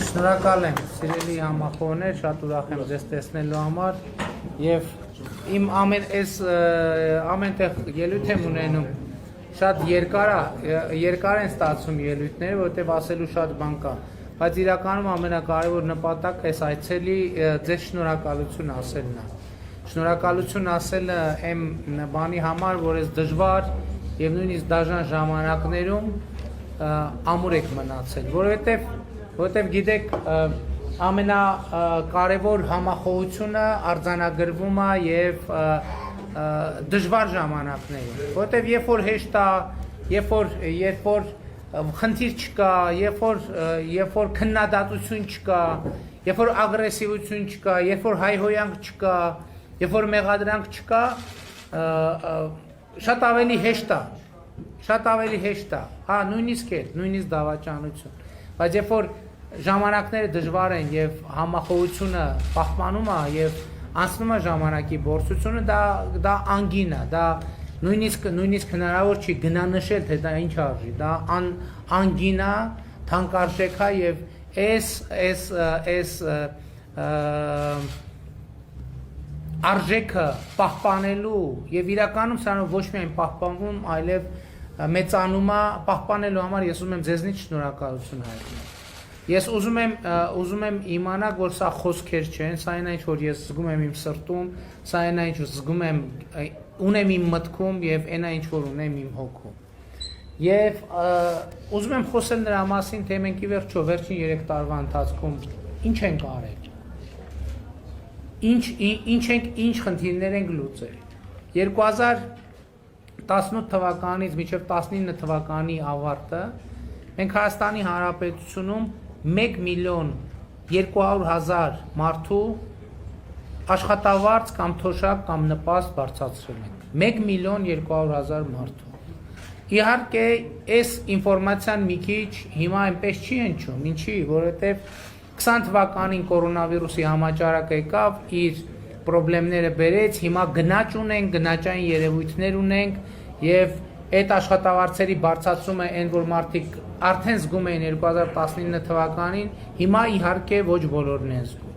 Շնորհակալ եմ, սիրելի համախոհներ, շատ ուրախ եմ ձեզ տեսնելու համար եւ իմ ամենտեղ ելույթ եմ ունենում շատ երկար են ստացում ելույթները, որովհետեւ ասելու շատ բան կա, բայց իրականում ամենակարևոր նպատակը այս այցելի ձեզ շնորհակալություն ասելն է։ Շնորհակալություն ասելը եմ բանի համար, որ այս դժվար եւ նույնիսկ դաժան ժամանակներում ամուր եք մնացել, որովհետեւ գիտեք ամենակարևոր համախոհությունը արձանագրվում է եւ դժվար ժամանակներում, որովհետեւ երբ որ հեշտ է, երբ որ խնդիր չկա, երբ որ քննադատություն չկա, երբ որ ագրեսիվություն չկա, երբ որ հայհոյանք չկա, երբ որ մեղադրանք չկա, շատ ավելի հեշտ է, հա, նույնիսկ դավաճանություն, բայց երբ որ ժամանակները դժվար են եւ համախոհությունը պահպանում է եւ անցնում է ժամանակի բորցությունը, դա անգին է, դա նույնիսկ հնարավոր չի գնանշել, թե դա ինչ արժի, դա անգին է, թանկարժեք է եւ այս արժեքը պահպանելու եւ իրականում սա ոչ միայն պահպանվում, այլև մեծանում է, պահպանելու համար ես ուզում եմ ձեզնից շնորհակալություն հայտնել։ Ես ուզում եմ իմանալ, որ սա խոսքեր չեն, սա այն ինչ որ ես զգում եմ իմ սրտում, սա այն ինչ որ զգում եմ ունեմ իմ մտքում եւ այն ինչ որ ունեմ իմ հոգում։ Եւ ուզում եմ խոսել նրա մասին, թե մենք ի վերջո վերջին 3 տարվա ընթացքում ինչ ենք արել։ Ինչ խնդիրներ ենք լուծել։ 2018 թվականից մինչև 19 թվականի ավարտը մենք Հայաստանի Հանրապետությունում 1.200.000 մարդու աշխատավարձ կամ թոշակ կամ նպաստ բարձրացրել ենք։ 1.200.000 մարդու։ Իհարկե, այս ինֆորմացիան մի քիչ հիմա այնպես չի հնչում, ինչի, որովհետև 20 թվականին կորոնավիրուսի համաճարակը եկավ, իր խնդիրները բերեց, հիմա գնաճ ունենք, գնաճային երևույթներ ունենք եւ այդ աշխատավարձերի բարձրացումը այն որ մարդիկ արդեն զգում էին 2019 թվականին, հիմա իհարկե ոչ բոլորն են զգում։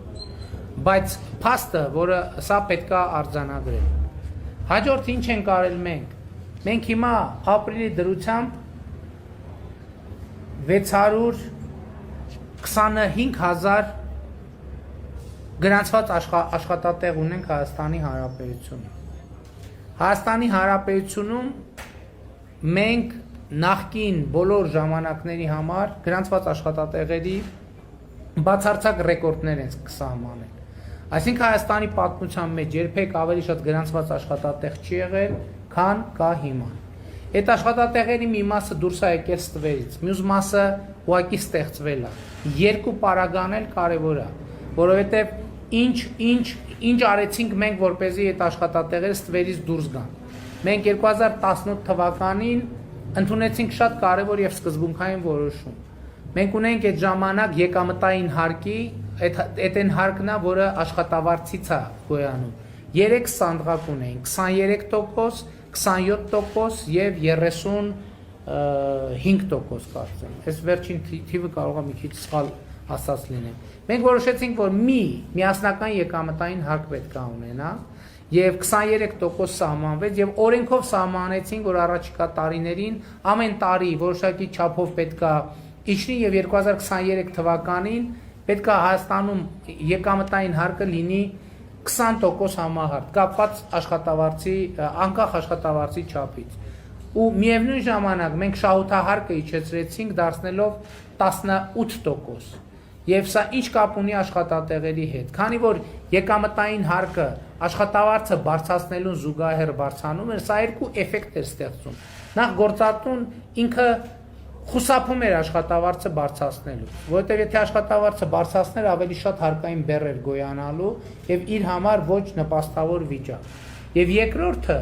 Բայց փաստը, որը սա պետքա արձանագրել։ Հաջորդ ինչ ենք արել մենք։ Մենք հիմա ապրիլի դրությամբ 625,000 գրանցված աշխատատեղ ունենք Հայաստանի Հանրապետությունում։ Հայաստանի Հանրապետությունում մենք նախկին բոլոր ժամանակների համար գրանցված աշխատատեղերի բացարձակ ռեկորդներ են սահմանել։ Այսինքն Հայաստանի պատմության մեջ երբեք ավելի շատ գրանցված աշխատատեղ չի եղել, քան կա հիմա։ Այդ աշխատատեղերի մի մասը դուրս է եկել ստվերից, մյուս մասը ուղղակի ստեղծվել է։ Երկու պարագան էլ կարևոր է, որովհետև ինչ արեցինք մենք, որպեսզի այդ աշխատատեղերը ստվերից դուրս գան։ Մենք 2018 թվականին ընդունեցինք շատ կարևոր եւ սկզբունքային որոշում։ Մենք ունենք այդ ժամանակ եկամտային հարկի, այդ այն հարկն է, որը աշխատավարձից է գոյանում։ 3 սանդղակ ունենք, 23%, 27% եւ 35% կարծեմ։ Այս վերջին թիվը կարող է մի քիչ սխալ ասած լինել։ Մենք որոշեցինք, որ միասնական եկամտային հարկ պետք է ունենա եւ 23% սահմանվեց եւ օրենքով սահմանեցին, որ առաջիկա տարիներին ամեն տարի որոշակի չափով պետքա իջնի եւ 2023 թվականին պետքա Հայաստանում եկամտային հարկը լինի 20% համահարկ, կապված աշխատավարձի, անկախ աշխատավարձի չափից։ Ու միևնույն ժամանակ մենք շահութահարկը իջեցրեցինք, դարձնելով 18%։ Եվ սա ինչ կապ ունի աշխատատեղերի հետ, քանի որ եկամտային հարկը աշխատավարձը բարձրացնելուն զուգահեռ բարձրանում էր, սա երկու էֆեկտ էր ստեղծում։ Նախ գործատուն ինքը խուսափում էր աշխատավարձը բարձրացնելու, որովհետև եթե աշխատավարձը բարձրացներ, ավելի շատ հարկային բեռ էր գոյանալու եւ իր համար ոչ նպաստավոր վիճակ։ Եվ երկրորդը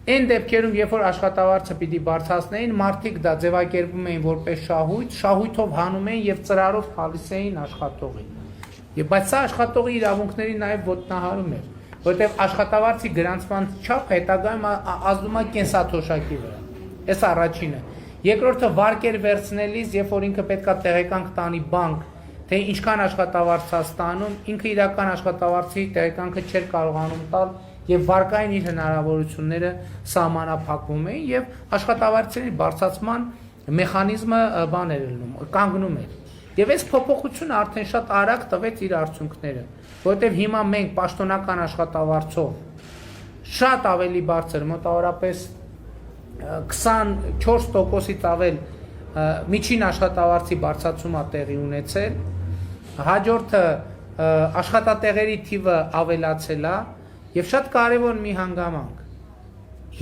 Այն դեպքերում, երբ որ աշխատավարձը պիտի բարձրացնեին, մարդիկ դա ձևակերպում էին որպես շահույթ, շահույթով հանում էին եւ ծրարով տալիս էին աշխատողին։ Բայց սա աշխատողի իրավունքների նաեւ ոտնահարում էր, որովհետեւ աշխատավարձի գրանցման չափը հետագայում ազդում է կենսաթոշակի վրա։ Այս առաջինը։ Երկրորդը վարկեր վերցնելիս, երբ որ ինքը պետքա տեղեկանք տանի բանկ, թե ինչքան աշխատավարձ է ստանում, ինքը իրական աշխատավարձի տեղեկանքը չէր կարողանում տալ եւ վարկային իր հնարավորությունները սահմանափակվում էին եւ աշխատավարձերի բարձրացման մեխանիզմը բան էր լինում, կանգնում էր։ Եվ այս փոփոխությունը արդեն շատ արագ տվեց իր արդյունքները, որովհետեւ հիմա մենք պաշտոնական աշխատավարձով շատ ավելի բարձր, մոտավորապես 24%-ից ավել միջին աշխատավարձի բարձրացում է տեղի ունեցել, հաջորդը աշխատատեղերի թիվը ավելացել է եւ շատ կարեւոր մի հանգամանք։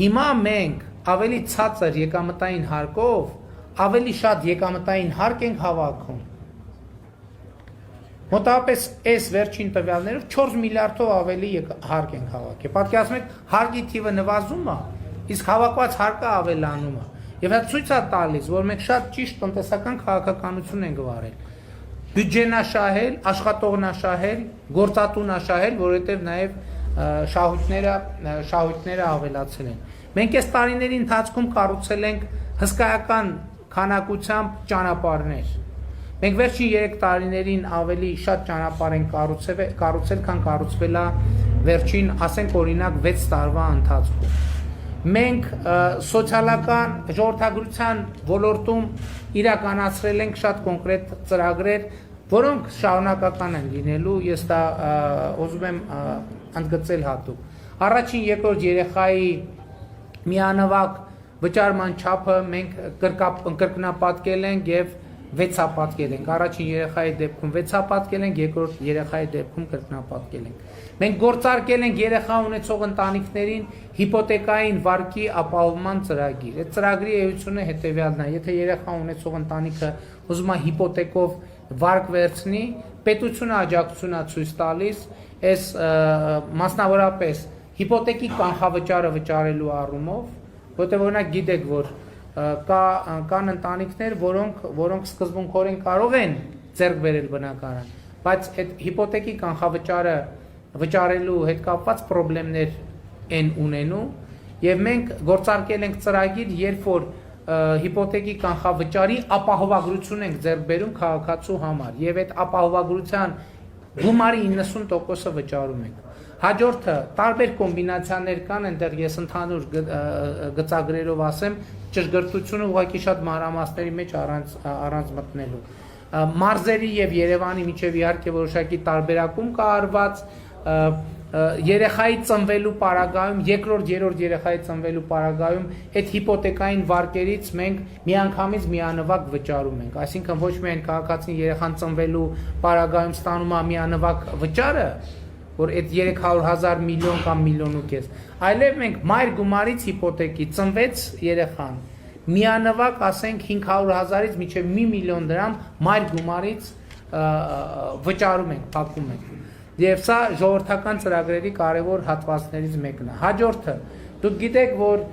Հիմա մենք ավելի ցածր եկամտային հարկով ավելի շատ եկամտային հարկ ենք հավաքում։ Մոտավորապես այս վերջին տվյալներով 4 միլիարդով ավելի հարկ ենք հավաքել։ Պատկերացնեք, հարկի թիվը նվազում է, իսկ հավաքված հարկը ավելանում է։ Եվ դա ցույց է տալիս, որ մենք շատ ճիշտ տնտեսական քաղաքականություն ենք վարել։ Բյուջեն է շահել, աշխատողն է շահել, գործատուն է շահել, որովհետև նաև շահույթները ավելացել են։ Մենք այս տարիների ընթացքում կառուցել ենք հսկայական քանակությամբ ճանապարհներ։ Մենք վերջին 3 տարիներին ավելի շատ ճանապարհ ենք կառուցել, քան կառուցվել է վերջին, ասենք օրինակ 6 տարվա ընթացքում։ Մենք սոցիալական ժողովրդագրության ոլորտում իրականացրել ենք շատ կոնկրետ ծրագրեր, որոնք շարունակական են լինելու, ես դա ուզում եմ ընդգծել հատուկ։ Առաջին, երկրորդ երեխայի միանվագ վճարման չափը մենք կրկնապատկել ենք եւ 6-ապատկել ենք։ Առաջին երեխայի դեպքում 6-ապատկել ենք, երկրորդ երեխայի դեպքում կրկնապատկել ենք։ Մենք գործարկել ենք երեխա ունեցող ընտանիքներին հիպոթեկային վարկի ապահովման ծրագիր։ Այդ ծրագրի էությունը հետեւյալն է. եթե երեխա ունեցող ընտանիքը ուզում է հիպոթեկով վարկ վերցնի, պետությունը աջակցություն է ցույց տալիս այս մասնավորապես հիպոթեկի կանխավճարը վճարելու առումով, որտեղ օրինակ գիտեք, որ կան ընտանիքներ, որոնք սկզբունքորեն կարող են ձեռք բերել բնակարան, բայց այդ հիպոթեկի կանխավճարը վճարելու հետ կապված խնդիրներ են ունենում եւ մենք գործարկել ենք ծրագիր, երբ որ հիպոթեկի կանխավճարի ապահովագրություն ենք ձեռք բերում քաղաքացու համար եւ այդ ապահովագրության գումարի 90%-ը վճարում ենք։ Հաջորդը տարբեր կոմբինացիաներ կան, այնտեղ ես ընդհանուր գծագրերով ասեմ, ճշգրտությունը ուղղակի շատ մանրամասների մեջ առանց մտնելու։ Մարզերի եւ Երևանի միջև իհարկե որոշակի տարբերակում կա արված, երեխայի ծնվելու պարագայում, երկրորդ, երրորդ երեխայի ծնվելու պարագայում այդ հիպոթեկային վարկերից մենք միանգամից միանվագ վճարում ենք, այսինքն ոչ միայն քաղաքացին երեխան ծնվելու պարագայում ստանում է միանվագ վճարը, որ այդ 300,000 միլիոն կամ միլիոն ու կես, այլև մենք մայր գումարից հիպոթեկի ծնվեց երեխան, միանվագ ասենք 500,000-ից մինչև 1 միլիոն դրամ մայր գումարից վճարում ենք, փակում ենք։ Եվ սա ժողովրդական ծրագրերի կարևոր հատվածներից մեկն է։ Հաջորդը, դուք գիտեք, որ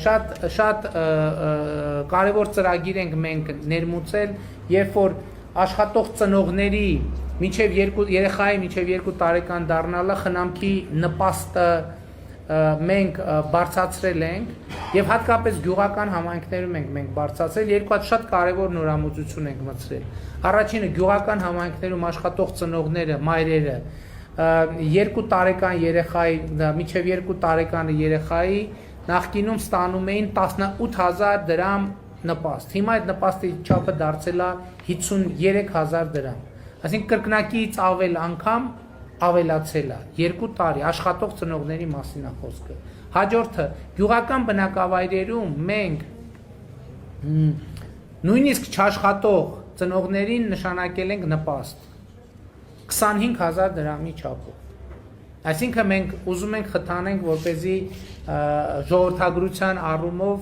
շատ կարևոր ծրագիր ենք մենք ներմուծել, երբ որ աշխատող ծնողների երեխայի մինչև 2 տարեկան դառնալը խնամքի նպաստը մենք բարձրացրել ենք եւ հատկապես գյուղական համայնքներում մենք բարձրացրել, երկու հատ շատ կարևոր նորամուծություն ենք մտցրել։ Առաջինը գյուղական համայնքներում աշխատող ծնողները, մայրերը 2 տարեկան երեխայի, մինչև 2 տարեկան երեխայի նախկինում ստանում էին 18,000 դրամ նպաստ։ Հիմա այդ նպաստի չափը դարձել է 53,000 դրամ։ Այսինքն կրկնակից ավել անգամ ավելացել է 2 տարի աշխատող ծնողների մասին է խոսքը։ Հաջորդը գյուղական բնակավայրերում մենք նույնիսկ չաշխատող ծնողներին նշանակել ենք նպաստ 25,000 դրամի չափով։ Այսինքն մենք ուզում ենք խթանենք, որպեսզի ժողովրդագրության առումով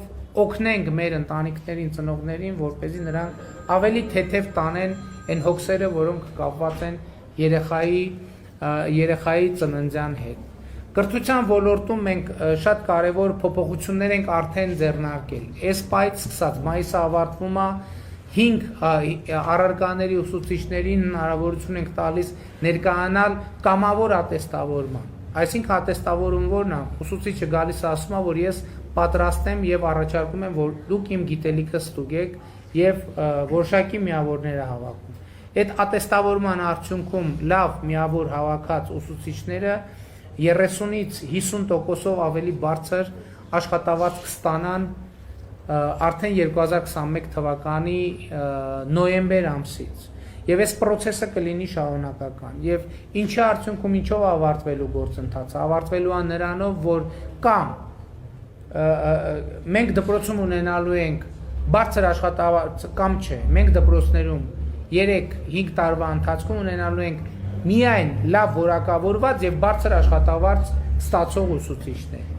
օգնենք մեր ընտանիքներին, ծնողներին, որպեսզի նրանք ավելի թեթև տանեն այն հոգսերը, որոնք կապված են երեխայի ծննդյան հետ։ Կրթության ոլորտում մենք շատ կարևոր փոփոխություններ ենք արդեն ձեռնարկել։ Այս պայից սկսած մայիսը ավարտվում է 5 առարկաների ուսուցիչներին հնարավորություն ենք տալիս ներկայանալ կամավոր ատեստավորման։ Այսինքն ատեստավորում որն է, ուսուցիչը գալիս ասում է, որ ես պատրաստ եմ եւ առաջարկում եմ, որ դուք իմ գիտելիքը ստուգեք եւ որոշակի միավորները հավաքում։ Այդ ատեստավորման արդյունքում լավ միավոր հավաքած ուսուցիչները 30-ից 50%-ով ավելի բարձր աշխատավարձ կստանան արդեն 2021 թվականի նոյեմբեր ամսից։ Եվ այս process-ը կլինի շարունակական։ Եվ ինչի արդյունքում ինչով ավարտվելու գործընթացը, ավարտվելու է նրանով, որ կամ մենք դպրոցում ունենալու ենք բարձր աշխատավարձ կամ չէ, մենք դպրոցներում 3-5 տարվա ընթացքում ունենալու ենք միայն լավ որակավորված եւ բարձր աշխատավարձ ստացող ուսուցիչներ։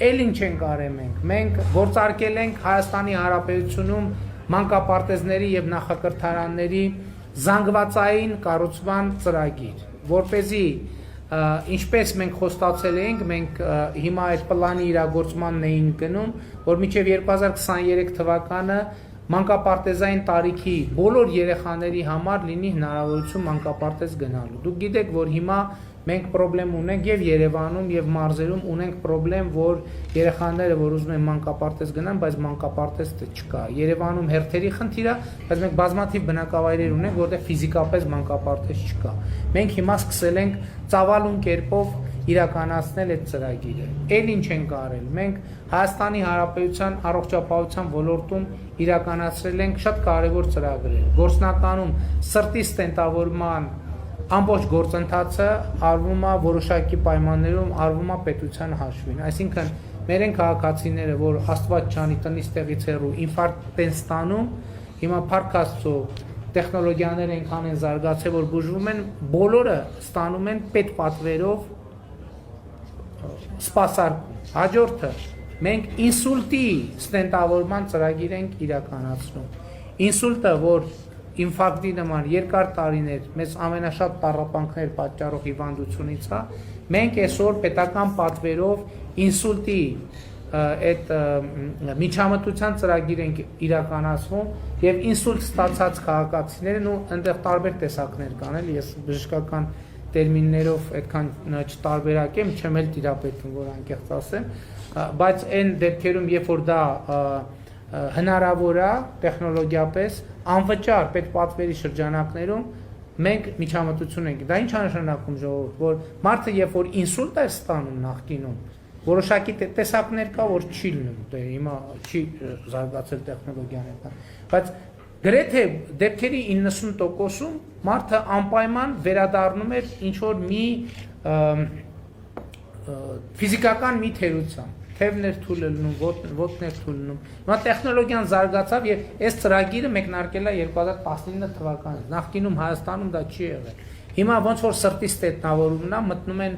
Էլ ինչ ենք արել մենք գործարկել ենք Հայաստանի Հանրապետությունում մանկապարտեզների եւ նախակրթարանների զանգվածային կառուցման ծրագիր, որպեսզի ինչպես մենք խոստացել էինք, մենք հիմա այդ պլանի իրագործմանն էին գնում, որ մինչև 2023 թվականը մանկապարտեզային տարիքի բոլոր երեխաների համար լինի հնարավորություն մանկապարտեզ գնալու։ Դուք գիտեք, որ հիմա մենք խնդրեմ ունենք եւ Երևանում եւ մարզերում ունենք խնդրեմ, որ երեխաները, որ ուզում են մանկապարտեզ գնան, բայց մանկապարտեզ չկա։ Երևանում հերթերի խնդիր է, բայց մենք բազմաթիվ բնակավայրեր ունենք, որտեղ ֆիզիկապես մանկապարտեզ չկա։ Մենք հիմա սկսել ենք ծավալուն կերպով իրականացնել այդ ծրագիրը։ Էլ ինչ ենք արել։ Մենք Հայաստանի Հանրապետության առողջապահության ոլորտում իրականացրել ենք շատ կարևոր ծրագրեր։ Գործնականում սրտի ստենտավորման ամբողջ գործընթացը արվում է որոշակի պայմաններում, արվում է պետության հաշվին։ Այսինքն մեր են քաղաքացիները, որ Աստված չանի տնից տեղից հեռու ինֆարկտ են ստանում, հիմա Փառք Աստծո տեխնոլոգիաները այնքան են զարգացել, որ բուժվում են, բոլորը ստանում են պետպատվերով սպասարկում։ Հաջորդը մենք ինսուլտի ստենտավորման ծրագիր ենք իրականացնում։ Ինսուլտը, որ ինֆարկտի նման երկար տարիներ մեզ ամենաշատ տառապանքներ պատճառող հիվանդությունից է, մենք այսօր պետական պատվերով ինսուլտի այդ միջամտության ծրագիր ենք իրականացվում եւ ինսուլտ ստացած քաղաքացիներն ու այնտեղ տարբեր տեսակներ կան, էլի ես բժշկական տերմիններով այդքան չտարբերակեմ, չեմ էլ տիրապետում, որ անկեղծ ասեմ, բայց այն դեպքերում, երբ որ դա հնարավոր է տեխնոլոգիապես անվճար պետպատվերի շրջանակներում մենք միջամտություն ենք։ Դա ինչ է նշանակում ժողովուրդ, որ մարդը երբ որ ինսուլտ է ստանում նախկինում, որոշակի տեսակներ կա, որ չի լինում, դե հիմա չի զարգացել տեխնոլոգիան, բայց գրեթե դեպքերի 90%-ում մարդը անպայման վերադառնում էր ինչ որ մի ֆիզիկական մի թերության, թևներ թույլ լինում, ոտներ թույլ լինում։ Հիմա տեխնոլոգիան զարգացավ եւ այս ծրագիրը մեկնարկել է 2019 թվականից։ Նախկինում Հայաստանում դա չի եղել։ Հիմա ոնց որ սրտի ստենտավորումն է, մտնում են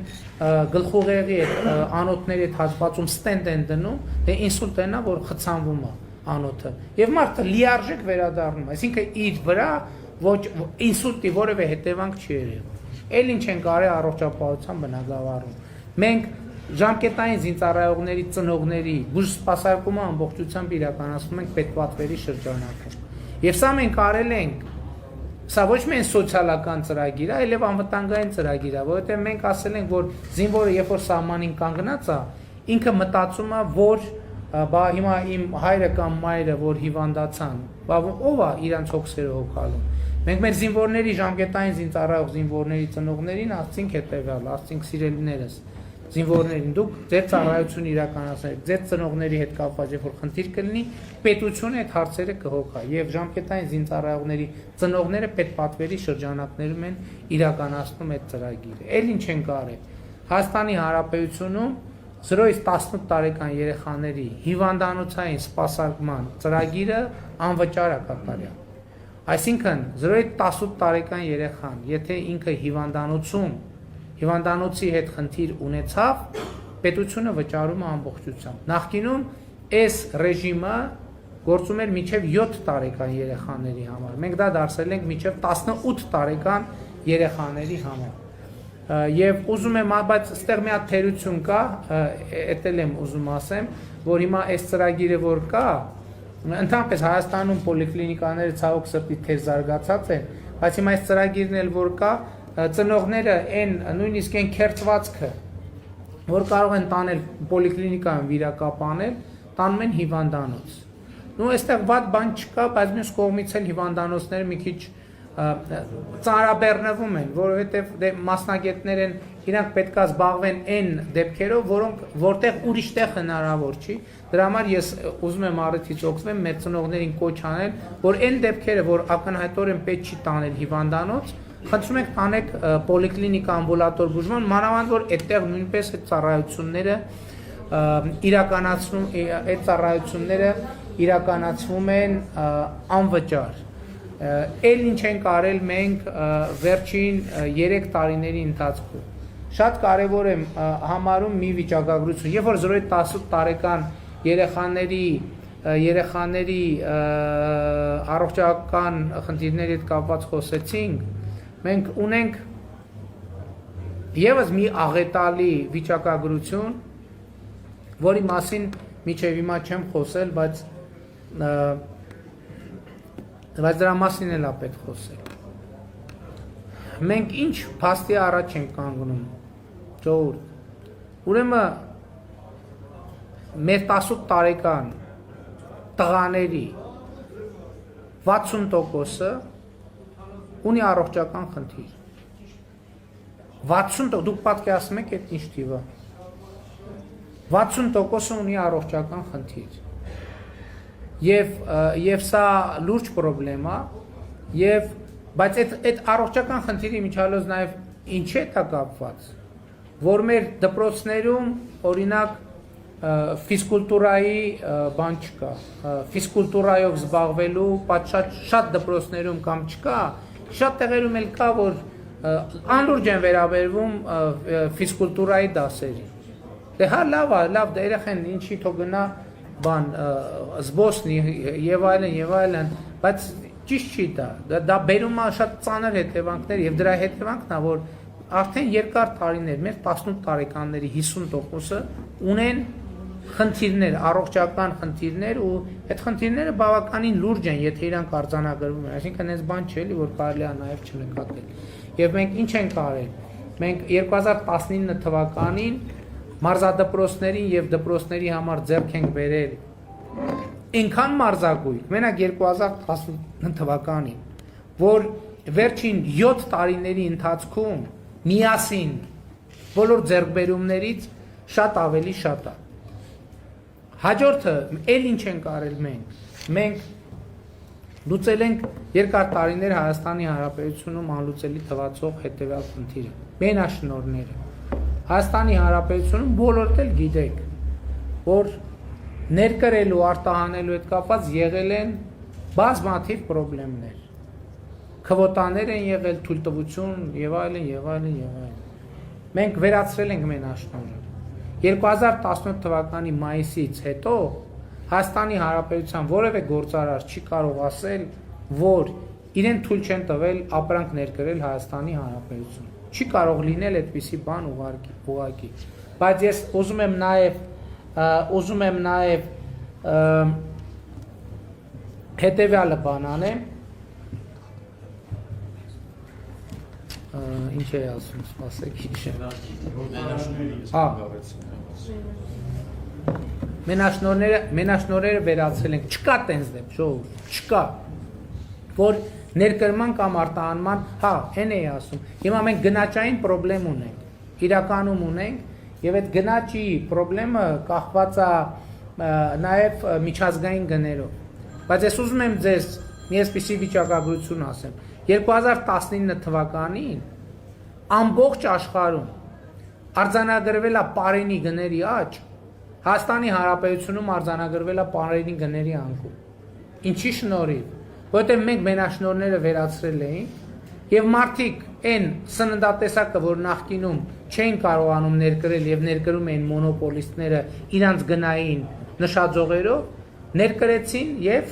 գլխուղեղի այդ անոթների այդ հատվածում ստենտ են դնում, դե ինսուլտն է, որ խցանվում է անոթը։ Եվ մարդը լիարժեք վերադառնում, այսինքն իր վրա ոչ ինսուլտի որևէ հետևանք չի եղել։ Էլ ինչ են կարել առողջապահության բնագավառում։ Մենք ժամկետային զինծառայողների ծնողների բուժսպասարկումը ամբողջությամբ իրականացնում ենք պետպատվերի շրջանակում։ Եվ սա մենք արել ենք, սա ոչ միայն սոցիալական ծրագիր է, այլև անվտանգային ծրագիր է, որովհետև մենք ասել ենք, որ զինվորը երբ որ սահմանին կանգնած է, ինքը մտածում է, որ բա հիմա իմ հայրը կամ մայրը, որ հիվանդացան, բա ով է իրանց հոգսերը հոգալու։ Մենք մեր զինվորների ժամկետային զինծառայող զինվորների ծնողներին ասցինք հետևյալ, ասցինք սիրելիներս, զինվորներին դուք ձեր ծառայությունը իրականացնեք, ձեր ծնողների հետ կապված երբ որ խնդիր կլինի, պետությունը այդ հարցերը կհոգա եւ ժամկետային զինծառայողների ծնողները պետպատվերի շրջանակներում են իրականացնում այդ ծրագիրը։ Էլ ինչ են կարել։ Հայաստանի Հանրապետությունում 0-ից 18 տարեկան երեխաների հիվանդանոցային սպասարկման ծրագիրը անվճար է կատարյալ։ Այսինքն 0-ից 18 տարեկան երեխան, եթե ինքը հիվանդանոցի հետ խնդիր ունեցավ, պետությունը վճարում է ամբողջությամբ։ Նախկինում այս ռեժիմը գործում էր մինչև 7 տարեկան երեխաների համար։ Մենք դա դարձրել ենք մինչև 18 տարեկան երեխաների համար։ Եվ ուզում եմ, բայց ստեղ մի հատ թերություն կա, էտել եմ ուզում ասեմ, որ հիմա այս ծրագիրը որ կա, ընդհանրապես Հայաստանում պոլիկլինիկաները ցավոք սրտի թեր զարգացած են, բայց հիմա այս ծրագիրն էլ որ կա, ծնողները այն նույնիսկ այն քերծվածքը, որ կարող են տանել պոլիկլինիկայում վիրակապանել, տանում են հիվանդանոց։ Նու այստեղ վատ բան չկա, բայց մյուս կողմից էլ հիվանդանոցները մի քիչ ծանրաբեռնվում են, որովհետև դե մասնագետներ են, իրանք պետք է զբաղվեն այն դեպքերով, որտեղ ուրիշ տեղ հնարավոր չի։ Դրա համար ես ուզում եմ առիթից օգտվեմ մեր ծնողներին կոչ անել, որ այն դեպքերը, որ ակնհայտորեն պետք չի տանել հիվանդանոց, խնդրում ենք տանեք պոլիկլինիկա ամբուլատոր բուժման, մանավանդ որ այդտեղ նույնպես այդ ծառայությունները իրականացվում են անվճար։ Էլ ինչ ենք արել մենք վերջին 3 տարիների ընթացքում։ Շատ կարևոր եմ համարում մի վիճակագրություն, երբ որ 0-18 տարեկան երեխաների առողջական խնդիրների հետ կապված խոսեցինք, մենք ունենք եւս մի աղետալի վիճակագրություն, որի մասին մինչև հիմա չեմ խոսել, բայց դրա մասին էլ է պետք խոսել։ Մենք ինչ փաստի առաջ ենք կանգնում, ժողովուրդ։ Ուրեմն մեր 18 տարեկան տղաների 60%-ը ունի առողջական խնդիր։ 60%, դուք պատկերացնում եք այդ ինչ թիվը։ 60%-ը ունի առողջական խնդիր։ Եվ սա լուրջ պրոբլեմ է, բայց այդ առողջական խնդիրի միջալոց նաև ինչ է դա կապված, որ մեր դպրոցներում օրինակ ֆիզկուլտուրայի բան չկա, ֆիզկուլտուրայով զբաղվելու շատ դպրոցներում կամ չկա, շատ տեղերում էլ կա, որ անլուրջ են վերաբերվում ֆիզկուլտուրայի դասերի։ Դե հա լավ, դե երեխեն ինչի թող գնա բան զբոսնի եւ այլն, բայց ճիշտ չի դա բերում է շատ ծանր հետևանքներ եւ դրա հետևանքն է, որ արդեն երկար տարիներ մեր 18 տարեկանների 50%-ը ունեն խնդիրներ, առողջական խնդիրներ ու այդ խնդիրները բավականին լուրջ են, եթե իրանք արձանագրվում են, այսինքն այս բան չէ, որ կարելի է նաեւ չնկատել։ Եվ մենք ինչ ենք արել։ Մենք 2019 թվականին մարզադպրոցներին եւ դպրոցների համար ձեռք ենք բերել այնքան մարզագույն, մենակ 2019 թվականին, որ վերջին 7 տարիների ընթացքում միասին բոլոր ձեռքբերումներից շատ ավելի շատ է։ Հաջորդը էլ ինչ ենք արել մենք լուծել ենք երկար տարիներ Հայաստանի Հանրապետությունում անլուծելի թվացող հետևյալ խնդիրը՝ մենաշնորհները։ Հայաստանի Հանրապետությունում բոլորդ էլ գիտեք, որ ներկրելու, արտահանելու հետ կապված եղել են բազմաթիվ խնդիրներ։ Քվոտաներ են եղել, թույլտվություն եւ այլն։ Մենք վերացրել ենք մենաշնորհը։ 2017 թվականի մայիսից հետո Հայաստանի Հանրապետության որևէ գործարար չի կարող ասել, որ իրեն թույլ չեն տվել ապրանք ներկրել Հայաստանի Հանրապետություն։ Չի կարող լինել այդպիսի բան ուղղակի։ Բայց ես ուզում եմ նաև հետևյալը բան անեմ։ Ինչ է ասում, սպասեք, մենաշնորհները վերացրել ենք, չկա տենց դեպք, ժողովուրդ, չկա, որ ներկրման կամ արտահանման, հա, հեն էի ասում, հիմա մենք գնաճային պրոբլեմ ունենք, իրականում ունենք, եւ այդ գնաճի պրոբլեմը կախված է նաեւ միջազգային գներով, բայց ես ուզում եմ ձեզ մի այսպիսի վիճակագրություն ասեմ, 2019 թվականին ամբողջ աշխարհում արձանագրվել է պարենի գների աճ, Հայաստանի Հանրապետությունում արձանագրվել է պարենի գների անկում։ Ինչի շնորհիվ, որովհետև մենք մենաշնորհները վերացրել էինք եւ մարդիկ այն սննդատեսակը, որ նախկինում չէին կարողանում ներկրել եւ ներկրում էին մոնոպոլիստները իրանց գնային նշաձողերով, ներկրեցին եւ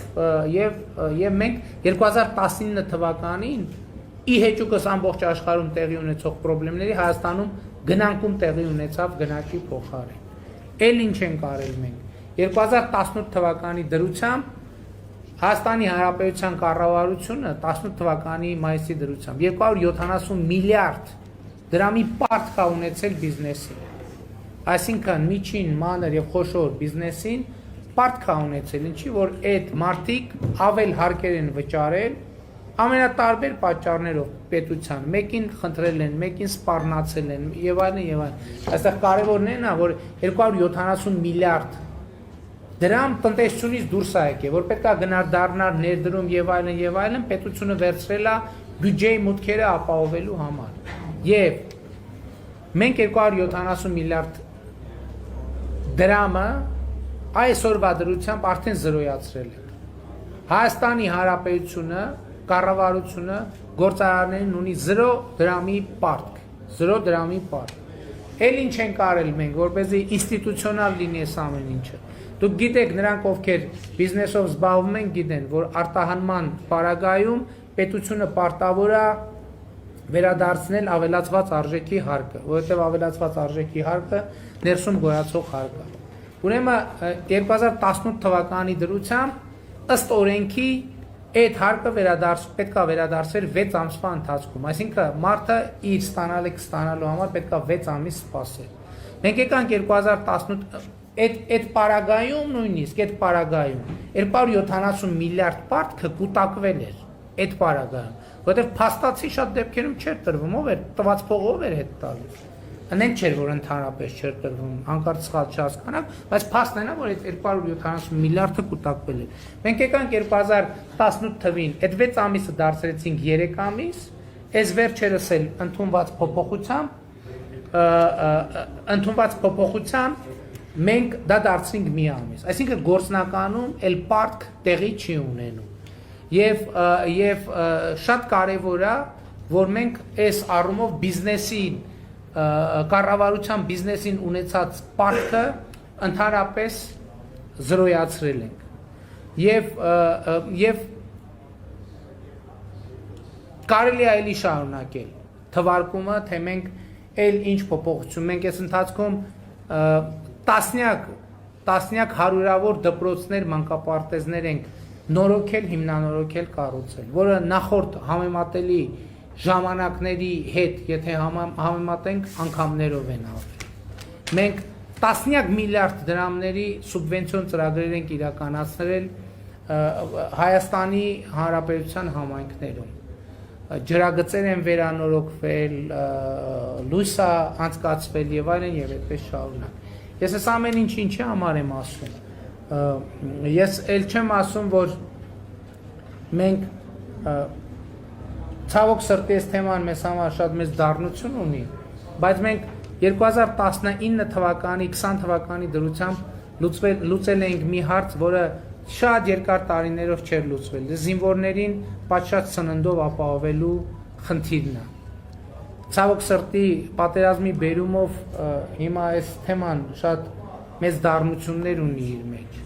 մենք 2019 թվականին ի հեճուկս ամբողջ աշխարհում տեղի ունեցող խնդիրների Հայաստանում գնանկում տեղի ունեցավ գնաճի փոխարեն։ Էլ ինչ ենք արել մենք։ 2018 թվականի դրությամբ Հայաստանի Հանրապետության կառավարությունը 18 թվականի մայիսի դրությամբ 270 միլիարդ դրամի պարտք ունեցել բիզնեսին։ Այսինքն միջին, մանր եւ խոշոր բիզնեսին պարտք ունեցել, ինչի որ այդ մարդիկ ավել հարկեր են վճարել ամենատարբեր պատճառներով պետության, մեկին խնդրել են, մեկին սպառնացել են եւ այլն եւ այլն։ Այստեղ կարևորն է նա, որ 270 միլիարդ դրամ տնտեսությունից դուրս է եկել, որ պետքա գնար դառնար ներդրում եւ այլն, պետությունը վերցրել է բյուջեի մուտքերը ապահովելու համար։ Եվ մենք 270 միլիարդ դրամը այսօրվա դրությամբ արդեն զրոյացրել ենք։ Հայաստանի Հանրապետությունը, կառավարությունը գործարարներին ունի 0 դրամի պարտք, 0 դրամի պարտք։ Էլ ինչ ենք արել մենք, որպեսզի ինստիտուցիոնալ լինի այս ամեն ինչը։ Դուք գիտեք, նրանք ովքեր բիզնեսով զբաղվում են, գիտեն, որ արտահանման պարագայում պետությունը պարտավոր է վերադարձնել ավելացված արժեքի հարկը, որովհետև ավելացված արժեքի հարկը ներսում գոյացող հարկ է։ Ուրեմն 2018 թվականի դրությամբ ըստ օրենքի այդ հարկը պետք է վերադարձվեր 6 ամսվա ընթացքում, այսինքն մարդը իր ստանալու համար պետք է 6 ամիս սպասել։ Մենք եկանք 2018 այդ պարագայում նույնիսկ այդ պարագայում 270 միլիարդ պարտքը կուտակվել էր այդ պարագայում, որովհետև փաստացի շատ դեպքերում չէր տրվում, ով էր տված փողով էր հետ տալիս։ Անենք չէր, որ ընդհանրապես չէր տրվում, հանկարծ սխալ չհասկանանք, բայց փաստն է, որ այդ 270 միլիարդը կուտակվել էր։ Մենք եկանք 2018 թվին, այդ 6 ամիսը դարձրեցինք 3 ամիս, այս վերջերս էլ ընդունված փոփոխությամբ մենք դա դարձրինք մի ամիս, այսինքն գործնականում էլ պարտք տեղի չի ունենում։ Եվ շատ կարևոր է, որ մենք այս առումով բիզնեսին, կառավարության բիզնեսին ունեցած պարտքը ընդհանրապես զրոյացրել ենք։ Եվ կարելի է էլի շարունակել թվարկումը, թե մենք էլ ինչ փոփոխություն, մենք այս ընթացքում տասնյակ հարյուրավոր դպրոցներ, մանկապարտեզներ ենք նորոգել, հիմնանորոգել, կառուցել, որը նախորդ համեմատելի ժամանակների հետ, եթե համեմատենք, անգամներով են ավել։ Մենք տասնյակ միլիարդ դրամների սուբվենցիոն ծրագրեր ենք իրականացրել Հայաստանի Հանրապետության համայնքներում։ Ջրագծեր են վերանորոգվել, լույս է անցկացվել եւ այլն եւ այդպես շարունակ։ Ես այս ամեն ինչի համար եմ ասում։ Ես էլ չեմ ասում, որ մենք ցավոք սրտի այս թեման մեզ համար շատ մեծ դառնություն ունի, բայց մենք 2019 թվականի, 20 թվականի դրությամբ լուծել ենք մի հարց, որը շատ երկար տարիներով չէր լուծվել։ Զինվորներին պատշաճ սննդով ապահովելու խնդիրն է։ Ցավոք սրտի պատերազմի բերումով հիմա այս թեման շատ մեծ դառնություններ ունի իր մեջ,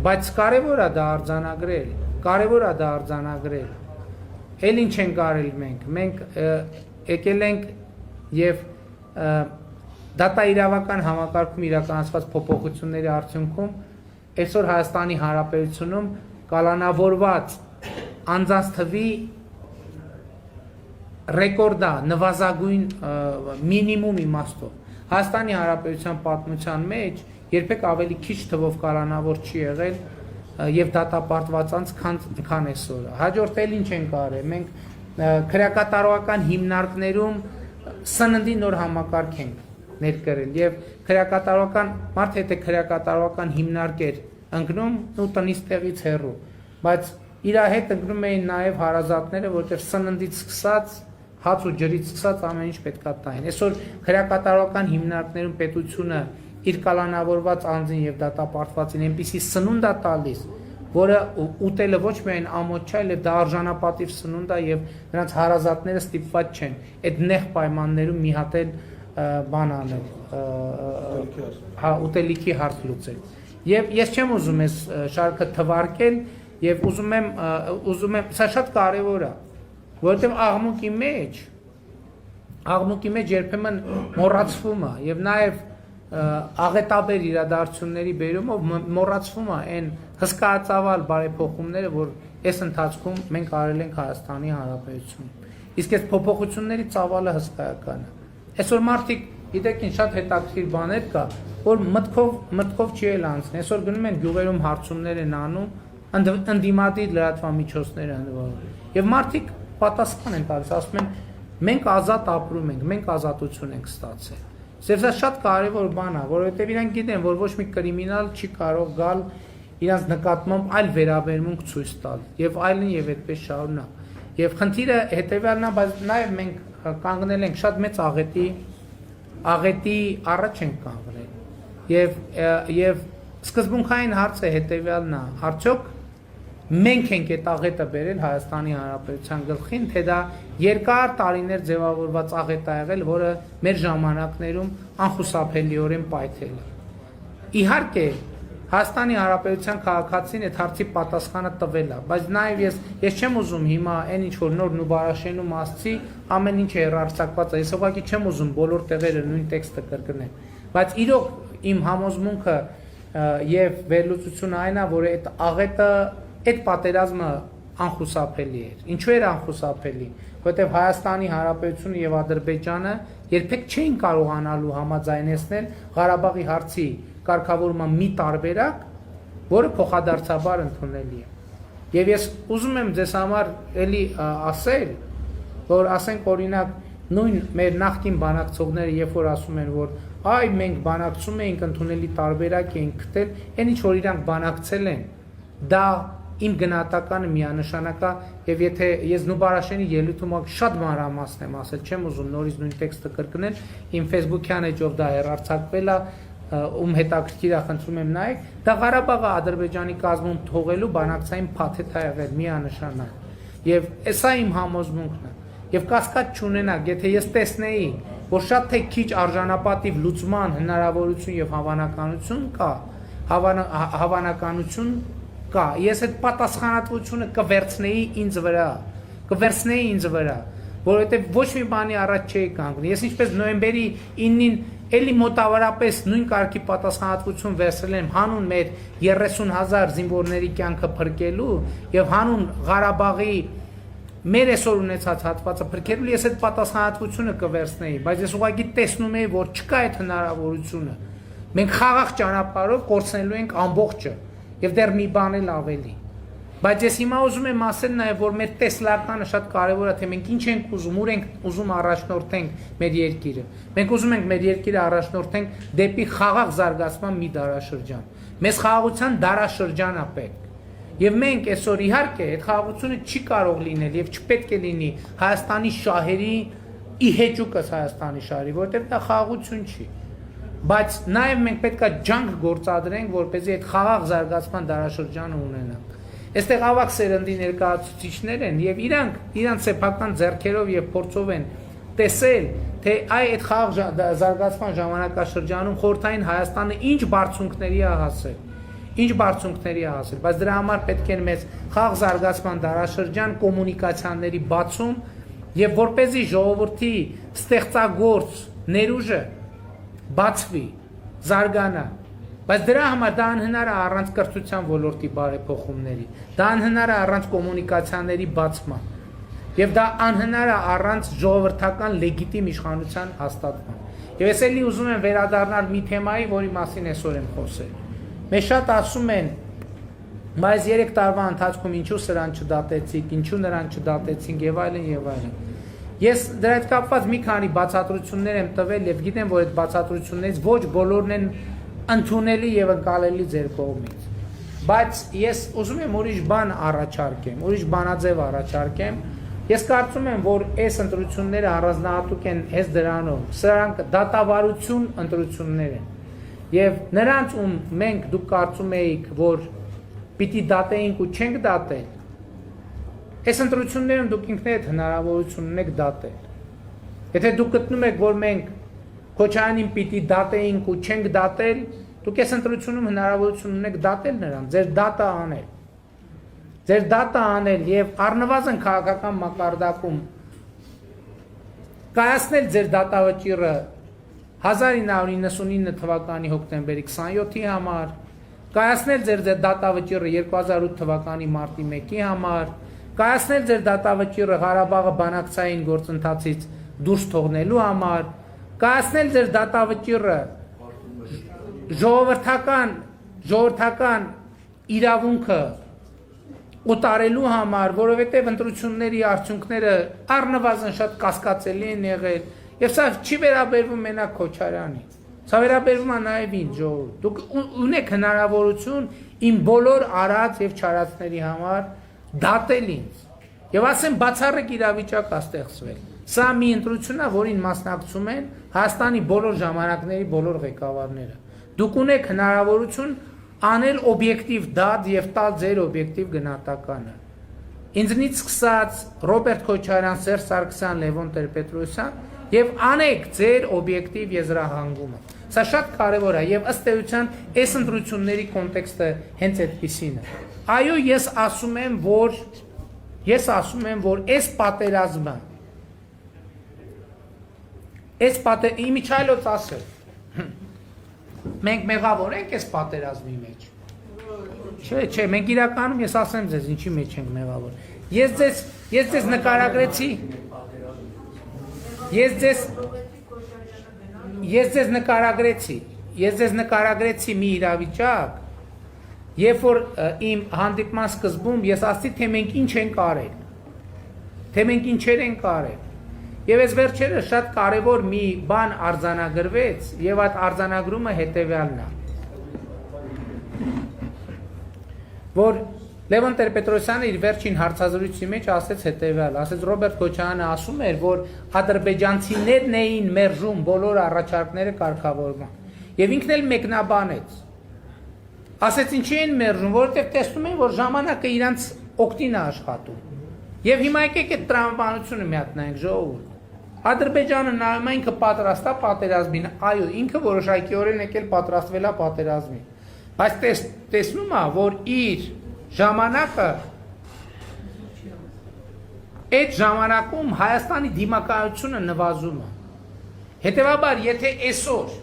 բայց կարևոր է դա արձանագրել, Էլ ինչ ենք արել մենք եկել ենք եւ դատաիրավական համակարգում իրականացված փոփոխությունների արդյունքում այսօր Հայաստանի Հանրապետությունում կալանավորված անձանց թվի ռեկորդա նվազագույն մինիմում իմաստով Հայաստանի Հանրապետության պատմության մեջ երբեք ավելի քիչ թվով կալանավոր չի եղել եւ դատապարտված անց քան այսօր։ Հաջորդ էլ ինչ ենք արել, մենք քրեակատարողական հիմնարկներում սննդի նոր համակարգ ենք ներկրել եւ քրեակատարողական մարդը եթե քրեակատարողական հիմնարկեր ընկնում ու տնից տեղից հեռու, բայց իր հետ ընկնում էին նաեւ հարազատները, որտեղ սննդից սկսած հաց ու ջրից սկսած ամեն ինչ պետքա տային։ Այսօր քրեակատարողական հիմնարկներում պետությունը իր կալանավորված անձին եւ դատապարտվածին այնպիսի սնունդ է տալիս, որը ուտելը ոչ միայն ամոթ չէ, այլև դա արժանապատիվ սնունդ է եւ նրանց հարազատները ստիպված չեն այդ նեղ պայմաններում մի հատ էլ բան անել, հա ուտելիքի հարց լուծել։ Եվ ես չեմ ուզում այս շարքը թվարկել եւ ուզում եմ, սա շատ կարեւոր է, որովհետեւ աղմուկի մեջ երբեմն մոռացվում է եւ նաեւ աղետաբեր իրադարձությունների բերումով մոռացվում է այն հսկայածավալ բարեփոխումները, որ այս ընթացքում մենք արել ենք Հայաստանի Հանրապետությունում։ Իսկ այս փոփոխությունների ծավալը հսկայական է։ Այսօր մարդիկ, գիտեք ինչ շատ հետաքրքիր բաներ կա, որ մտքով չի էլ անցնի։ Այսօր գնում են գյուղերում հարցումներ են անում, ընդդիմադիր լրատվամիջոցներ ընդվարում։ Եվ մարդիկ պատասխան են տալիս, ասում են մենք ազատ ապրում ենք, մենք ազատություն ենք ստացել։ Սա շատ կարևոր բան է, որովհետև իրանք գիտեն, որ ոչ մի կրիմինալ չի կարող գալ իրանց նկատմամբ այլ վերաբերմունք ցույց տալ եւ այլն եւ այդպես շարունակ։ Եվ խնդիրը հետեւյալն է, բայց նաեւ մենք կանգնել ենք շատ մեծ աղետի առաջ ենք կանգնել։ Եվ սկզբունքային հարցը հետեւյալն է, արդյոք մենք ենք այդ աղետը բերել Հայաստանի Հանրապետության գլխին, թե դա երկար տարիներ ձևավորված աղետ է եղել, որը մեր ժամանակներում անխուսափելիորեն պայթել է։ Իհարկե, Հայաստանի Հանրապետության քաղաքացին այդ հարցի պատասխանը տվել է, բայց նաև ես չեմ ուզում հիմա այն ինչ որ նոր Նուբարաշենու մասցի ամեն ինչ հեռարձակված է, ես ուղղակի չեմ ուզում բոլոր տեղերը նույն տեքստը կրկնել, բայց իրոք իմ համոզմունքը եւ վերլուծությունը այն է, որ այդ աղետը այդ պատերազմը անխուսափելի էր։ Ինչու էր անխուսափելի, որովհետև Հայաստանի Հանրապետությունը եւ Ադրբեջանը երբեք չէին կարողանալու համաձայնեցնել Ղարաբաղի հարցի կարգավորման մի տարբերակ, որը փոխադարձաբար ընդունելի է։ Եվ ես ուզում եմ ձեզ համար էլի ասել, որ ասենք օրինակ նույն մեր նախկին բանակցողները երբ որ ասում են, որ այ մենք բանակցում էինք ընդունելի տարբերակ էինք գտել, այն ինչ որ իրանք բանակցել են, դա իմ գնահատականը միանշանակ է, եւ եթե ես Նուբարաշենի ելույթում շատ մանրամասն եմ ասել, չեմ ուզում նորից նույն տեքստը կրկնել, իմ Facebook-յան էջով դա հեռարձակվել է, ում հետաքրքիր է, խնդրում եմ նայեք, դա Ղարաբաղը Ադրբեջանի կազմում թողելու բանակցային փաթեթ է եղել միանշանակ։ Եվ սա իմ համոզմունքն է։ Եվ կասկած չունենաք, եթե ես տեսնեի, որ շատ թե քիչ արժանապատիվ լուծման հնարավորություն եւ հավանականություն կա, ես այդ պատասխանատվությունը կվերցնեի ինձ վրա, որովհետև ոչ մի բանի առաջ չէի կանգնի։ Ես ինչպես նոյեմբերի 9-ին էլի մոտավորապես նույն կարգի պատասխանատվություն վերցրել եմ հանուն մեր 30,000 զինվորների կյանքը փրկելու եւ հանուն Ղարաբաղի մեր այսօր ունեցած հատվածը փրկելու, ես այդ պատասխանատվությունը կվերցնեի, բայց ես ուղղակի տեսնում եի, որ չկա այդ հնարավորությունը։ Մենք խաղաղ ճանապարհով կորցնելու ենք ամբողջը եւ դեռ մի բան էլ ավելի։ Բայց ես հիմա ուզում եմ ասել նաեւ, որ մեր տեսլականը շատ կարեւոր է, թե մենք ինչ ենք ուզում, ուր ենք ուզում առաջնորդենք մեր երկիրը։ Մենք ուզում ենք մեր երկիրը առաջնորդենք դեպի խաղաղ զարգացման մի դարաշրջան։ Մեզ խաղաղության դարաշրջան է պետք։ Եվ մենք այսօր իհարկե այդ խաղաղությունը չի կարող լինել եւ չպետք է լինի Հայաստանի շահերի ի հեճուկս Հայաստանի շահերի, որովհետեւ դա խաղաղություն չի։ Բայց նաև մենք պետք է ջանք գործադրենք, որպեսզի այդ խաղաղ զարգացման դարաշրջանը ունենանք։ Այստեղ ավակ սերնդի ներկայացուցիչներ են եւ իրանք սեփական ձեռքերով եւ փորձով են տեսել, թե այդ խաղաղ զարգացման ժամանակաշրջանում խորհրդային Հայաստանը ինչ բարձունքների է հասել, բայց դրա համար պետք է մեզ խաղաղ զարգացման դարաշրջան, կոմունիկացիաների բացում եւ որպեսզի ժողովրդի ստեղծագործ ներուժը բացվի, զարգանա, բայց դրա համար դա անհնար է առանց կրթության ոլորտի բարեփոխումների, դա անհնար է առանց կոմունիկացիաների բացման, եւ դա անհնար է առանց ժողովրդական լեգիտիմ իշխանության հաստատման։ Եվ ես էլի ուզում եմ վերադառնալ մի թեմայի, որի մասին այսօր եմ խոսել։ Մեզ շատ ասում են, բայց 3 տարվա ընթացքում ինչու սրան չդատեցիք, ինչու նրան չդատեցինք եւ այլն։ Ես դրա հետ կապված մի քանի բացատրություններ եմ տվել եւ գիտեմ, որ այդ բացատրություններից ոչ բոլորն են ընդունելի եւ ընկալելի ձեր կողմից։ Բայց ես ուզում եմ ուրիշ բան առաջարկեմ, ուրիշ բանաձև առաջարկեմ։ Ես կարծում եմ, որ այս ընտրությունները առանձնահատուկ են հենց դրանով։ Սրանք դատավարություն ընտրություններ են։ Եվ նրանց ում մենք դուք կարծում էիք, որ պիտի դատեինք ու չենք դատել, այս ընտրություններում դուք ինքներդ հնարավորություն ունեք դատել։ Եթե դուք գտնում եք, որ մենք Քոչարյանին պիտի դատեինք ու չենք դատել, դուք այս ընտրությունում հնարավորություն ունեք դատել նրան, ձեր դատը անել եւ առնվազն քաղաքական մակարդակում կայացնել ձեր դատավճիռը 1999 թվականի հոկտեմբերի 27-ի համար, կայացնել ձեր դատավճիռը 2008 թվականի մարտի 1-ի համար, կայացնել ձեր դատավճիռը Ղարաբաղը բանակցային գործընթացից դուրս թողնելու համար, կայացնել ձեր դատավճիռը ժողովրդական իրավունքը ուտարելու համար, որովհետև ընտրությունների արդյունքները առնվազն շատ կասկածելի են եղել, եւ սա չի վերաբերվում մենակ Քոչարյանին, սա վերաբերվում է նաեւ ինձ ժողովուրդ։ Դուք ունեք հնարավորություն իմ բոլոր արած եւ չարածների համար դատել ինձ եւ ասեմ բացառիկ իրավիճակ է ստեղծվել։ Սա մի ընտրություն է, որին մասնակցում են Հայաստանի բոլոր ժամանակների բոլոր ղեկավարները։ Դուք ունեք հնարավորություն անել օբյեկտիվ դատ եւ տալ ձեր օբյեկտիվ գնահատականը։ Ինձնից սկսած Ռոբերտ Քոչարյան, Սերժ Սարգսյան, Լևոն Տեր-Պետրոսյան եւ անեք ձեր օբյեկտիվ եզրահանգումը։ Սա շատ կարեւոր է եւ ըստ էության այս ընտրությունների կոնտեքստը հենց այդպեսին է։ Այո, ես ասում եմ, որ այս պատերազմը իմիջայլոց ասել։ Մենք մեղավոր ենք այս պատերազմի մեջ։ Չէ, մենք իրականում ես ասեմ ձեզ ինչի մեջ ենք մեղավոր։ Ես ձեզ նկարագրեցի մի իրավիճակ, երբ որ իմ հանդիպման սկզբում ես ասացի, թե մենք ինչ ենք արել, թե մենք ինչեր ենք արել։ Եվ այս վերջերս շատ կարևոր մի բան արձանագրվեց, եւ այդ արձանագրումը հետեւյալն է, որ Լևոն Տեր-Պետրոսյանը իր վերջին հարցազրույցի մեջ ասեց հետեւյալը, ասեց Ռոբերտ Քոչարյանը ասում էր, որ ադրբեջանցիներն էին մերժում բոլոր առաջարկները կարգավորման, եւ ինքն էլ մեկնաբանեց, ասեց ինչի են մերժում, որովհետեւ տեսնում են, որ ժամանակը իրանց օգտին է աշխատում, եւ հիմա եկեք այդ տրամաբանությունը մի հատ նայենք ժողովուրդ։ Ադրբեջանը նայում է ինքը պատրաստ է պատերազմին, այո, ինքը որոշակիորեն եկել պատրաստվել է պատերազմին, բայց տեսնում է, որ իր ժամանակը այդ ժամանակում Հայաստանի դիմակայությունը նվազում է։ Հետևաբար, եթե այսօր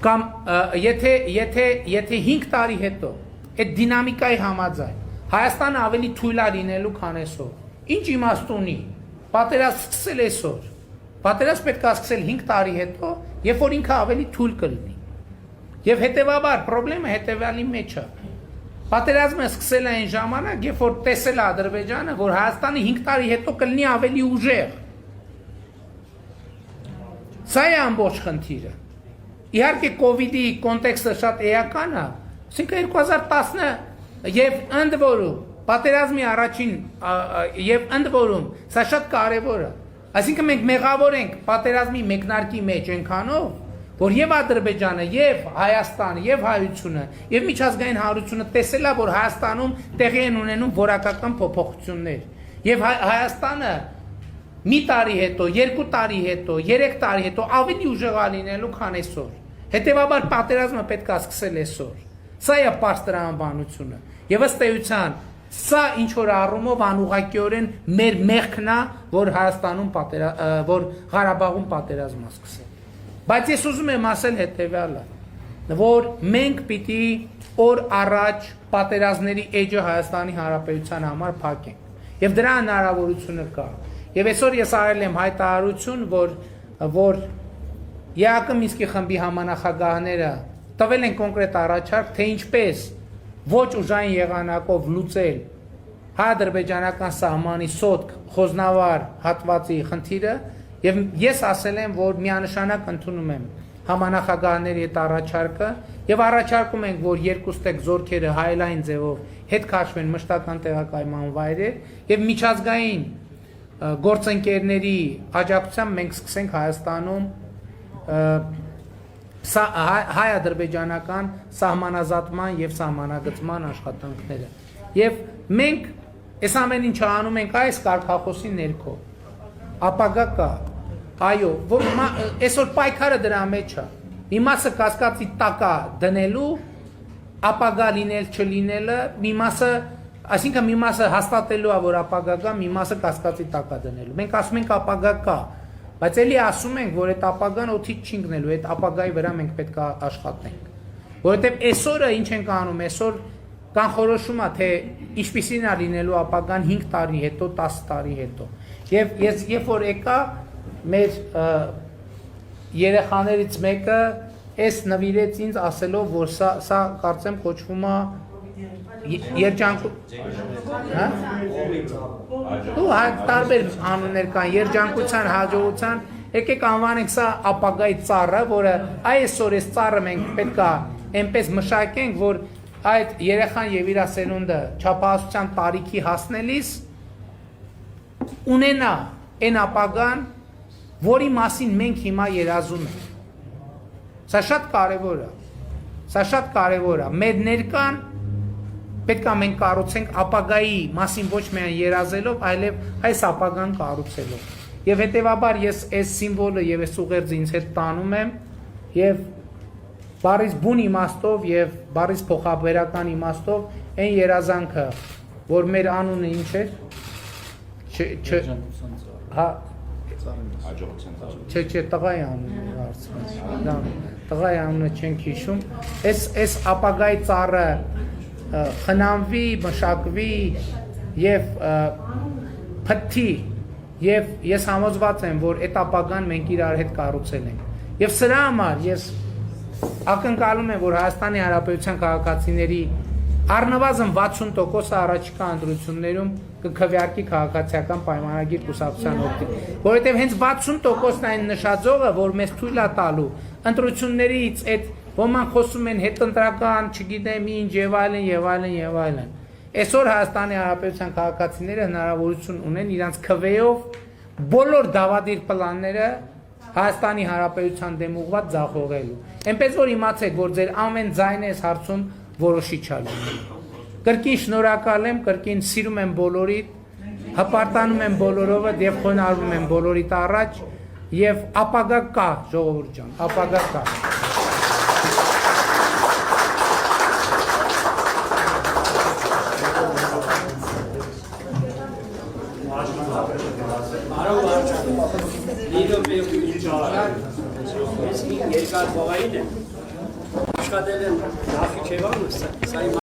կամ եթե 5 տարի հետո այդ դինամիկայի համաձայն Հայաստանը ավելի թույլ է լինելու, քան այսօր։ Ինչ իմաստ ունի։ Պատերազմ սկսել այսօր։ Պատերազմ պետք է սկսել 5 տարի հետո, երբ որ ինքը ավելի թույլ կլինի։ Եվ հետևաբար խնդրեմը հետևյալի մեջ է։ Պատերազմը սկսել է այն ժամանակ, երբ որ տեսել է Ադրբեջանը, որ Հայաստանը 5 տարի հետո կլինի ավելի ուժեղ։ Սա է ամբողջ խնդիրը։ Իհարկե կոവിഡ്ի կոնտեքստը շատ էական է, ասինքն 2010 եւ ընդ որում պատերազմի առաջին եւ ընդ որում սա շատ կարեւոր է։ Այսինքն մենք մեղավոր ենք պատերազմի մեկնարկի մեջ այնքանով, որ եւ Ադրբեջանը, եւ Հայաստանը, եւ հայությունը, եւ միջազգային հանրությունը տեսել է, որ Հայաստանում տեղի են ունենում որակական փոփոխություններ։ Եվ Հայաստանը մի տարի հետո, 2 տարի հետո, 3 տարի հետո ավելի ուժեղ է լինելու, քան այսօր։ Հետևաբար պատերազմը պետք է սկսել այսօր։ Սա է պարզ տրամաբանությունը։ Եվ ըստ էության սա ինչ որ առումով անուղղակիորեն մեր մեղքն է, որ Հայաստանում որ Ղարաբաղում պատերազմ է սկսել։ Բայց ես ուզում եմ ասել հետևյալը, որ մենք պիտի օր առաջ պատերազմների էջը Հայաստանի Հանրապետության համար փակենք։ Եվ դրա հնարավորությունը կա։ Եվ այսօր ես արել եմ հայտարարություն, որ ԵԱԿ Մինսկի խմբի համանախագահները տվել են կոնկրետ առաջարկ, թե ինչպես ոչ ուժային եղանակով լուծել հայ-ադրբեջանական սահմանի սոտք խոզնավար հատվածի խնդիրը, եւ ես ասել եմ, որ միանշանակ ընդունում եմ համանախագահների այդ առաջարկը եւ առաջարկում ենք, որ երկուստեք զորքերը հայելային ձևով հետ քաշվեն մշտական տեղակայման վայրեր եւ միջազգային գործընկերների աջակցությամբ մենք սկսենք Հայաստանում հայ-ադրբեջանական սահմանազատման եւ սահմանագծման աշխատանքները։ Եվ մենք այս ամեն ինչը անում ենք այս կարգախոսի ներքո։ Ապագա կա։ Այո, որ այսօր պայքարը դրա մեջ է։ Մի մասը կասկածի տակ է դնելու, ապագա լինել չլինելը, մի մասը, այսինքն մի մասը հաստատելու է, որ ապագա կա, մի մասը կասկածի տակ է դնելու։ Մենք ասում ենք ապագա կա, բայց էլի ասում ենք, որ այդ ապագան օդից չի ընկնելու, այդ ապագայի վրա մենք պետք է աշխատենք։ Որովհետև այսօրը ինչ ենք անում, այսօր կանխորոշում է, թե ինչպիսին է լինելու ապագան 5 տարի հետո, 10 տարի հետո։ Եվ ես երբ որ եկա մեր երեխաներից մեկը այս նվիրեց ինձ ասելով, որ սա կարծեմ կոչվում է հա? Ու տարբեր անուններ կան, երջանկության, հաջողության, եկեք անվանենք սա ապագայի ծառը, որը այսօր այս ծառը մենք պետք է այնպես մշակենք, որ այդ երեխան եւ իր սերունդը չափահասության տարիքի հասնելիս ունենա այն ապագան, որի մասին մենք հիմա երազում ենք։ Սա շատ կարևոր է։ Սա շատ կարևոր է։ Մեր ներկան պետք է մենք կառուցենք ապագայի մասին ոչ միայն երազելով, այլև այս ապագան կառուցելով։ Եվ հետևաբար ես այս սիմվոլը եւ այս ուղերձը ինձ հետ տանում եմ եւ բարիս բուն իմաստով եւ բարիս փոխաբերական իմաստով այն երազանքը, որ մեր անունը ինչ է, հա չէ, տղայի անունը հարցնում, տղայի անունը չենք հիշում, այս ապագայի ծառը խնամվի, մշակվի եւ փթթի եւ ես համոզված եմ, որ այդ ապագան մենք իրար հետ կառուցել ենք։ Եվ սրա համար ես ակնկալում եմ, որ Հայաստանի Հանրապետության քաղաքացիների առնվազն 60%-ը առաջիկա ընտրություններում կքվեարկի քաղաքացիական պայմանագիր կուսակցության օգտին, որովհետև հենց 60%-ն այն նշաձողը, որ մեզ թույլ է տալու ընտրություններից այդ ոմանք խոսում են հետընտրական, չգիտեմ ինչ եւ այլն եւ այլն եւ այլն։ Այսօր Հայաստանի Հանրապետության քաղաքացիները հնարավորություն ունեն իրանց քվեով բոլոր դավադիր պլանները Հայաստանի Հանրապետության դեմ ուղղված ձախողելու։ Այնպես որ իմացեք, որ ձեր ամեն ձայնը այս հարցում որոշիչ է լինելու։ Կրկին շնորհակալ եմ, կրկին սիրում եմ բոլորիդ, հպարտանում եմ բոլորովը եւ խոնարհվում եմ բոլորիդ առաջ եւ ապագա կա, ժողովուրդ ջան, ապագա կա։ Երկար բողային է, աշխատել են նախի չևանը, սա